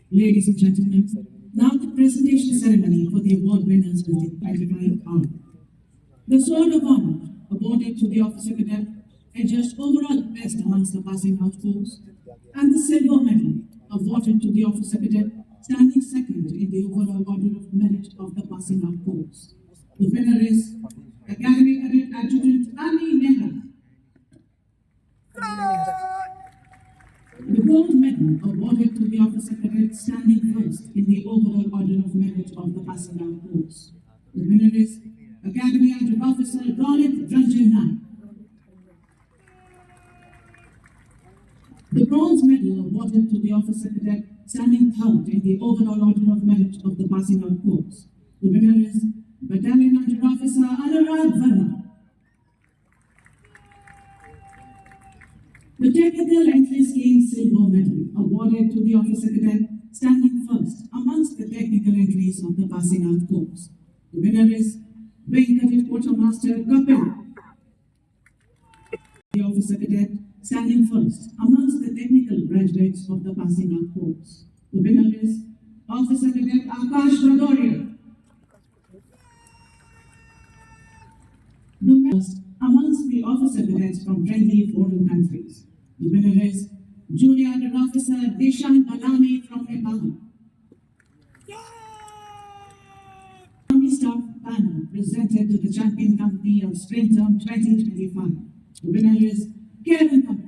Ladies and gentlemen, now the presentation ceremony for the award winners will take 25 hours. The Sword of Honor, awarded to the officer cadet, adjudged overall best amongst the passing out force, and the Silver Medal, awarded to the officer cadet, standing second in the overall order of merit of the passing out force. The winner is Academy Cadet Adjutant Ali Nehra. The Gold Medal, awarded to the officer cadet, standing first in the overall order of merit of the passing out force. The winner is Academy Adjutant Officer बर1इ. The Bronze Medal, awarded to the officer cadet, standing third in the overall order of merit of the passing out force. The winner is Battalion Adjutant Officer बर1इ. The Technical Entry Scheme Silver Medal, awarded to the officer cadet, standing first amongst the technical entries of the passing out force. The winner is Wing Cadet Quartermaster Kapil. The officer cadet, standing first amongst the technical graduates of the passing out force. The winner is Officer Cadet Akash Radoria. The first amongst the officer cadets from friendly foreign countries. The winner is Junior Under Officer Dishan Balani from Nepal. Army Staff Panel presented to the Champion Company of Spring Term 2025. The winner is Kevin Company.